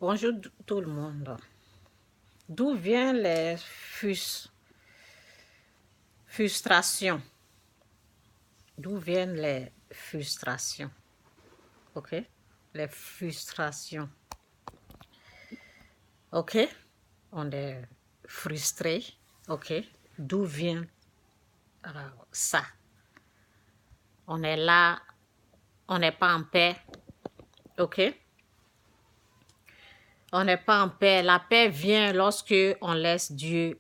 Bonjour tout le monde. D'où viennent les frustrations? D'où viennent les frustrations? Ok? Les frustrations. Ok? On est frustré. Ok? D'où vient ça? On est là, on n'est pas en paix. Ok? On n'est pas en paix. La paix vient lorsque on laisse Dieu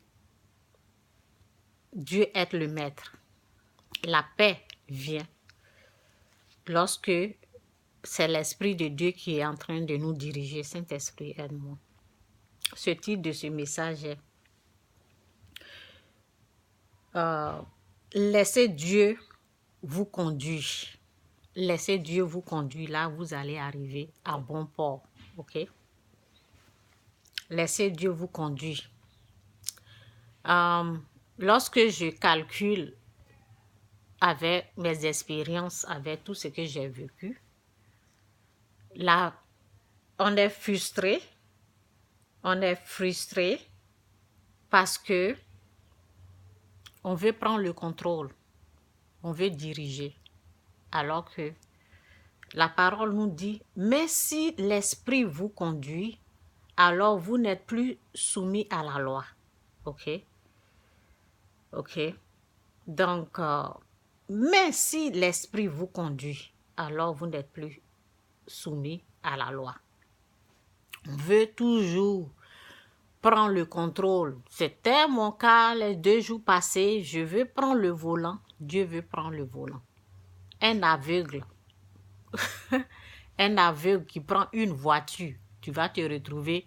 être le maître. La paix vient lorsque c'est l'Esprit de Dieu qui est en train de nous diriger. Saint-Esprit, aide-moi. Ce titre de ce message est Laissez Dieu vous conduire. Laissez Dieu vous conduire. Là, vous allez arriver à bon port. Ok? Laissez Dieu vous conduire. Lorsque je calcule avec mes expériences, avec tout ce que j'ai vécu, là, on est frustré. On est frustré parce que on veut prendre le contrôle. On veut diriger. Alors que la parole nous dit, mais si l'esprit vous conduit, alors vous n'êtes plus soumis à la loi. Ok? Ok? Donc, mais si l'esprit vous conduit, alors vous n'êtes plus soumis à la loi. On veut toujours prendre le contrôle. C'était mon cas les 2 jours passés. Je veux prendre le volant. Dieu veut prendre le volant. Un aveugle qui prend une voiture, tu vas te retrouver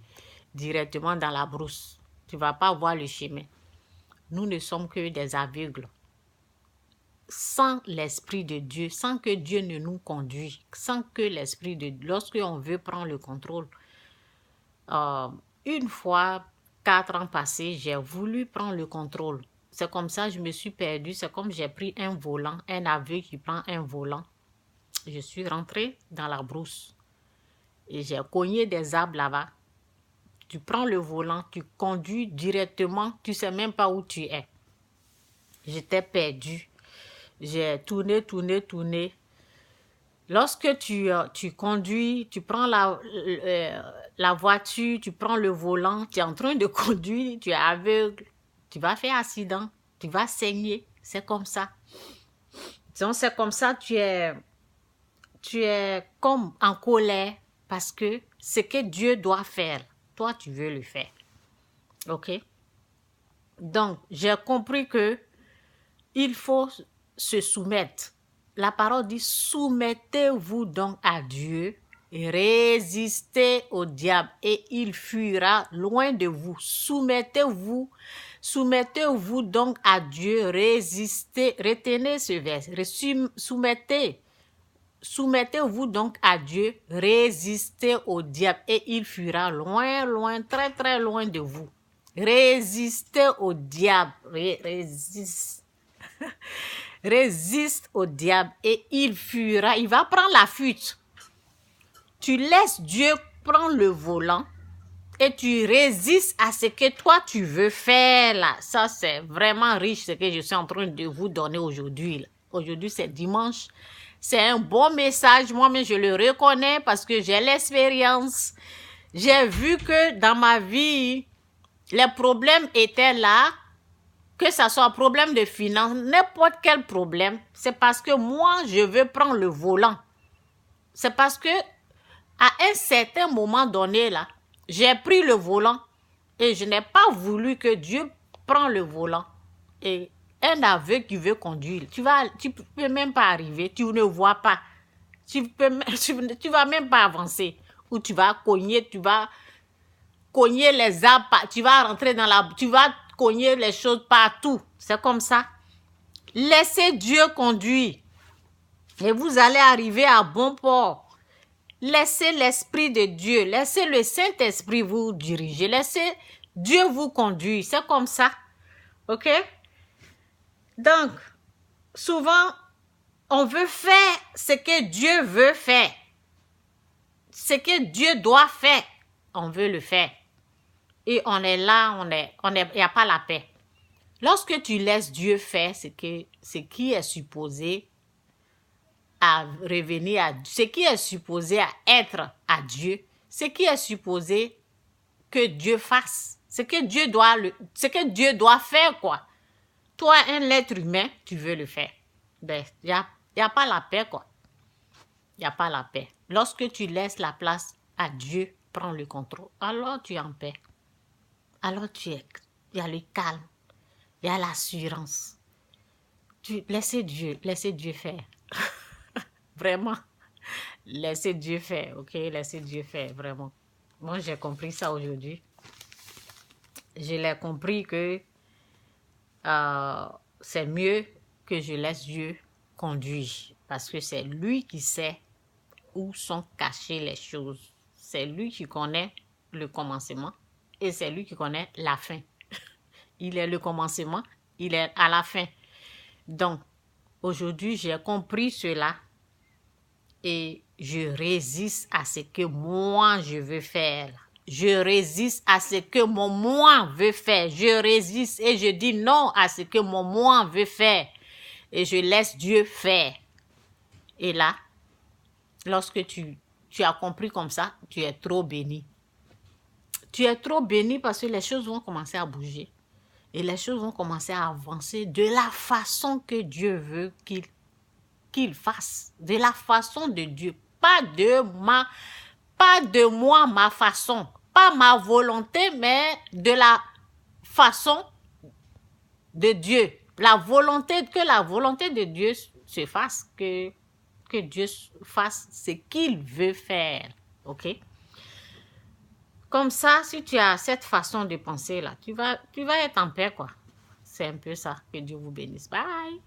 directement dans la brousse. Tu ne vas pas voir le chemin. Nous ne sommes que des aveugles. Sans l'Esprit de Dieu, sans que Dieu ne nous conduise, sans que l'Esprit de Dieu, lorsqu'on veut prendre le contrôle, une fois, 4 ans passés, j'ai voulu prendre le contrôle. C'est comme ça que je me suis perdue. C'est comme j'ai pris un volant, un aveugle qui prend un volant. Je suis rentrée dans la brousse et j'ai cogné des arbres là-bas. Tu prends le volant, tu conduis directement, tu ne sais même pas où tu es. J'étais perdue. J'ai tourné. Lorsque tu conduis, tu prends la voiture, tu prends le volant, tu es en train de conduire, tu es aveugle, tu vas faire accident, tu vas saigner. C'est comme ça. Donc, c'est comme ça, tu es comme en colère parce que ce que Dieu doit faire, toi, tu veux le faire. Ok? Donc, j'ai compris que il faut se soumettre. La parole dit, soumettez-vous donc à Dieu, et résistez au diable et il fuira loin de vous. Soumettez-vous donc à Dieu, résistez, retenez ce verset, soumettez-vous donc à Dieu, résistez au diable et il fuira loin, très très loin de vous. Résistez au diable, résiste au diable et il fuira, il va prendre la fuite. Tu laisses Dieu prendre le volant et tu résistes à ce que toi tu veux faire là. Ça c'est vraiment riche ce que je suis en train de vous donner aujourd'hui. Aujourd'hui c'est dimanche. C'est un bon message, moi-même je le reconnais parce que j'ai l'expérience. J'ai vu que dans ma vie, les problèmes étaient là, que ce soit un problème de finance, n'importe quel problème, c'est parce que moi, je veux prendre le volant. C'est parce que à un certain moment donné, là, j'ai pris le volant et je n'ai pas voulu que Dieu prenne le volant. Et un aveugle qui veut conduire, tu peux même pas arriver, tu ne vois pas. Tu vas même pas avancer. Ou tu vas cogner les arbres, tu vas rentrer tu vas cogner les choses partout. C'est comme ça. Laissez Dieu conduire et vous allez arriver à bon port. Laissez l'Esprit de Dieu, laissez le Saint-Esprit vous diriger, laissez Dieu vous conduire. C'est comme ça. Ok? Donc, souvent, on veut faire ce que Dieu veut faire. Ce que Dieu doit faire. on veut le faire. Et on est là, il n'y a pas la paix. Lorsque tu laisses Dieu faire ce qui est supposé à revenir à Dieu, ce qui est supposé à être à Dieu, ce qui est supposé que Dieu fasse, ce que Dieu doit faire, quoi. Toi, un être humain, tu veux le faire. Ben, il y a pas la paix, quoi. Il n'y a pas la paix. Lorsque tu laisses la place à Dieu prendre le contrôle, alors tu es en paix. Alors il y a le calme, il y a l'assurance. Laissez Dieu faire. Vraiment. Laissez Dieu faire, ok? Laissez Dieu faire, vraiment. Moi, j'ai compris ça aujourd'hui. Je l'ai compris que c'est mieux que je laisse Dieu conduire. Parce que c'est lui qui sait où sont cachées les choses. C'est lui qui connaît le commencement et c'est lui qui connaît la fin. Il est le commencement, il est à la fin. Donc, aujourd'hui, j'ai compris cela et je résiste à ce que moi, je veux faire. Je résiste à ce que mon moi veut faire. Je résiste et je dis non à ce que mon moi veut faire. Et je laisse Dieu faire. Et là, lorsque tu as compris comme ça, tu es trop béni. Tu es trop béni parce que les choses vont commencer à bouger. Et les choses vont commencer à avancer de la façon que Dieu veut qu'il fasse. De la façon de Dieu. Pas de moi, ma façon. Pas ma volonté, mais de la façon de Dieu. Que la volonté de Dieu se fasse, que Dieu fasse ce qu'il veut faire. Ok? Comme ça, si tu as cette façon de penser là, tu vas être en paix, quoi. C'est un peu ça. Que Dieu vous bénisse. Bye!